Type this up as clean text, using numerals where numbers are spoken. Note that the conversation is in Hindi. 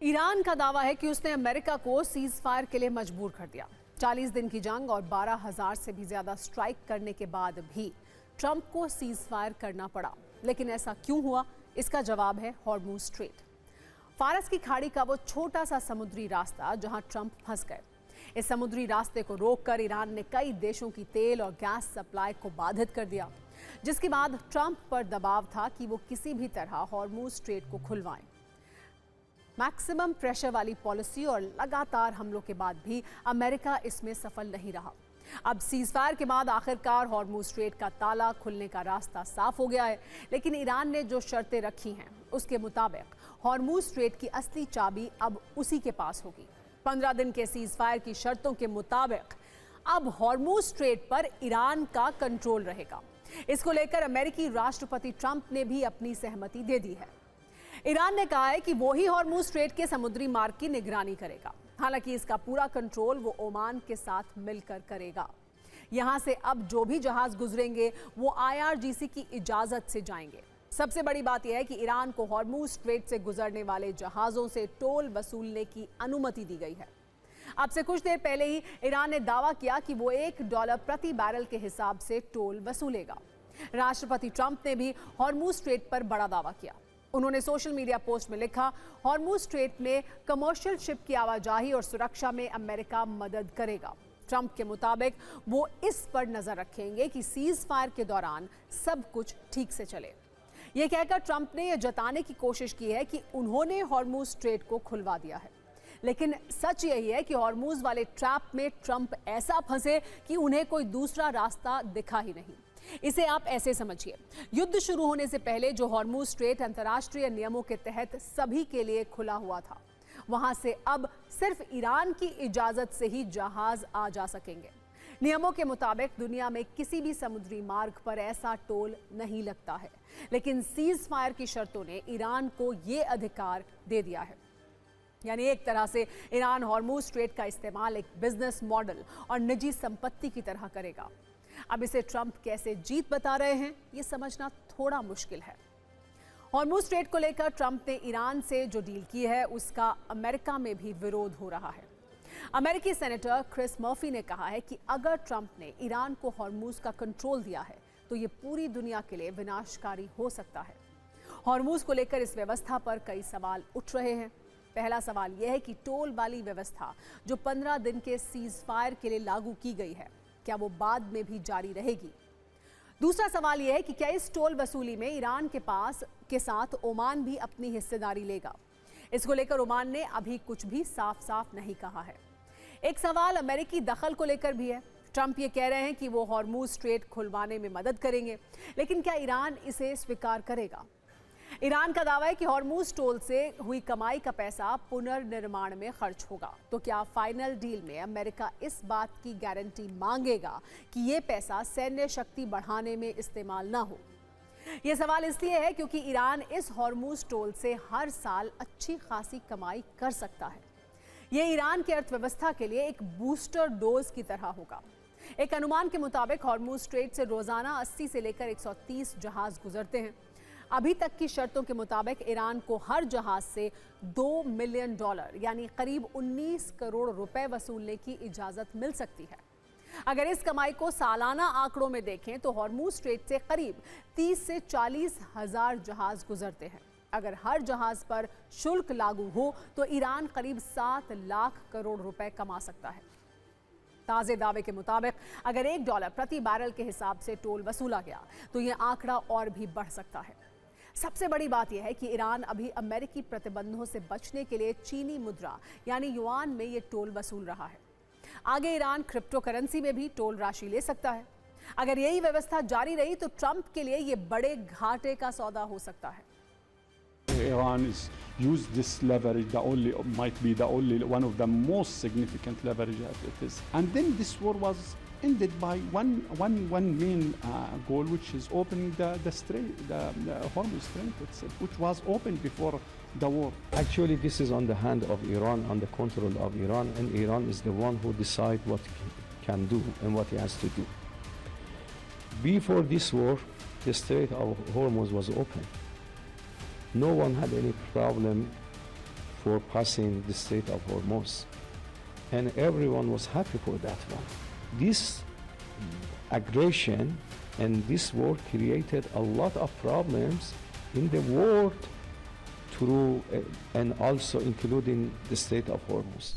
ईरान का दावा है कि उसने अमेरिका को सीज फायर के लिए मजबूर कर दिया। 40 दिन की जंग और 12,000 से भी ज्यादा स्ट्राइक करने के बाद भी ट्रंप को सीज फायर करना पड़ा। लेकिन ऐसा क्यों हुआ? इसका जवाब है हॉर्मुज स्ट्रेट, फारस की खाड़ी का वो छोटा सा समुद्री रास्ता जहां ट्रंप फंस गए। इस समुद्री रास्ते को रोककर ईरान ने कई देशों की तेल और गैस सप्लाई को बाधित कर दिया, जिसके बाद ट्रंप पर दबाव था कि वो किसी भी तरह हॉर्मुज स्ट्रेट को खुलवाएं। मैक्सिमम प्रेशर वाली पॉलिसी और लगातार हमलों के बाद भी अमेरिका इसमें सफल नहीं रहा। अब सीजफायर के बाद आखिरकार हॉर्मुज स्ट्रेट का ताला खुलने का रास्ता साफ हो गया है, लेकिन ईरान ने जो शर्तें रखी हैं उसके मुताबिक हॉर्मुज स्ट्रेट की असली चाबी अब उसी के पास होगी। 15 दिन के सीजफायर की शर्तों के मुताबिक अब हॉर्मुज स्ट्रेट पर ईरान का कंट्रोल रहेगा। इसको लेकर अमेरिकी राष्ट्रपति ट्रंप ने भी अपनी सहमति दे दी है। ईरान ने कहा है कि वो ही हॉर्मुज स्ट्रेट के समुद्री मार्ग की निगरानी करेगा। हालांकि इसका पूरा कंट्रोल वो ओमान के साथ मिलकर करेगा। यहां से अब जो भी जहाज गुजरेंगे वो IRGC की इजाजत से जाएंगे। सबसे बड़ी बात यह है कि ईरान को हॉर्मुज स्ट्रेट से गुजरने वाले जहाजों से टोल वसूलने की अनुमति दी गई है। अब से कुछ देर पहले ही ईरान ने दावा किया कि वो $1 प्रति बैरल के हिसाब से टोल वसूलेगा। राष्ट्रपति ट्रंप ने भी हॉर्मुज स्ट्रेट पर बड़ा दावा किया। उन्होंने सोशल मीडिया पोस्ट में लिखा, हॉर्मुज स्ट्रेट में कमर्शियल शिप की आवाजाही और सुरक्षा में अमेरिका मदद करेगा। ट्रंप के मुताबिक वो इस पर नजर रखेंगे कि सीज फायर के दौरान सब कुछ ठीक से चले। ये कहकर ट्रंप ने यह जताने की कोशिश की है कि उन्होंने हॉर्मुज स्ट्रेट को खुलवा दिया है, लेकिन सच यही है कि हॉर्मुज वाले ट्रैप में ट्रंप ऐसा फंसे कि उन्हें कोई दूसरा रास्ता दिखा ही नहीं। इसे आप ऐसे समझिए, युद्ध शुरू होने से पहले जो हॉर्मुज स्ट्रेट अंतर्राष्ट्रीय नियमों के तहत सभी के लिए खुला हुआ था, वहां से अब सिर्फ ईरान की इजाजत से ही जहाज आ जा सकेंगे। नियमों के मुताबिक दुनिया में किसी भी समुद्री मार्ग पर ऐसा टोल नहीं लगता है, लेकिन सीज फायर की शर्तों ने ईरान को ये अधिकार दे दिया है। यानी एक तरह से ईरान हॉर्मुज स्ट्रेट का इस्तेमाल एक बिजनेस मॉडल और निजी संपत्ति की तरह करेगा। अब इसे ट्रंप कैसे जीत बता रहे हैं, ये समझना थोड़ा मुश्किल है। हॉर्मुज स्ट्रेट को लेकर ट्रंप ने ईरान से जो डील की है उसका अमेरिका में भी विरोध हो रहा है। अमेरिकी सेनेटर क्रिस मर्फी ने कहा है कि अगर ट्रंप ने ईरान को हॉर्मुज का कंट्रोल दिया है तो ये पूरी दुनिया के लिए विनाशकारी हो सकता है। हॉर्मुज को लेकर इस व्यवस्था पर कई सवाल उठ रहे हैं। पहला सवाल यह है कि टोल वाली व्यवस्था जो 15 दिन के सीज फायर के लिए लागू की गई है, क्या वो बाद में भी जारी रहेगी? दूसरा सवाल यह है कि क्या इस टोल वसूली में ईरान के साथ ओमान भी अपनी हिस्सेदारी लेगा? इसको लेकर ओमान ने अभी कुछ भी साफ साफ नहीं कहा है। एक सवाल अमेरिकी दखल को लेकर भी है। ट्रंप ये कह रहे हैं कि वो हॉर्मुज स्ट्रेट खुलवाने में मदद करेंगे, लेकिन क्या ईरान इसे स्वीकार करेगा? ईरान का दावा है कि हॉर्मुज टोल से हुई कमाई का पैसा पुनर्निर्माण में खर्च होगा। तो क्या फाइनल डील में अमेरिका इस बात की गारंटी मांगेगा कि ये पैसा सैन्य शक्ति बढ़ाने में इस्तेमाल ना हो? यह सवाल इसलिए है क्योंकि ईरान इस हॉर्मुज टोल से हर साल अच्छी खासी कमाई कर सकता है। यह ईरान की अर्थव्यवस्था के लिए एक बूस्टर डोज की तरह होगा। एक अनुमान के मुताबिक हॉर्मुज स्ट्रेट से रोजाना 80 से लेकर 130 जहाज गुजरते हैं। अभी तक की शर्तों के मुताबिक ईरान को हर जहाज से $2 मिलियन यानी करीब 19 करोड़ रुपए वसूलने की इजाजत मिल सकती है। अगर इस कमाई को सालाना आंकड़ों में देखें तो हॉर्मुज स्ट्रेट से करीब 30 से 40 हजार जहाज गुजरते हैं। अगर हर जहाज पर शुल्क लागू हो तो ईरान करीब 7 लाख करोड़ रुपए कमा सकता है। ताजे दावे के मुताबिक अगर $1 प्रति बैरल के हिसाब से टोल वसूला गया तो यह आंकड़ा और भी बढ़ सकता है। सबसे बड़ी बात यह है कि ईरान अभी अमेरिकी प्रतिबंधों से बचने के लिए चीनी मुद्रा यानी युआन में ये टोल वसूल रहा है। आगे ईरान क्रिप्टो करेंसी में भी टोल राशि ले सकता है। अगर यही व्यवस्था जारी रही तो ट्रंप के लिए ये बड़े घाटे का सौदा हो सकता है। Iran is used this leverage, might be the only one of the most significant leverage as it is. And then this war was ended by one main goal, which is opening the strait, the Hormuz Strait itself, which was open before the war. Actually, this is on the hand of Iran, on the control of Iran, and Iran is the one who decides what he can do and what he has to do. Before this war, the Strait of Hormuz was open. No one had any problem for passing the Strait of Hormuz. And everyone was happy for that one. This aggression and this war created a lot of problems in the world through and also including the Strait of Hormuz.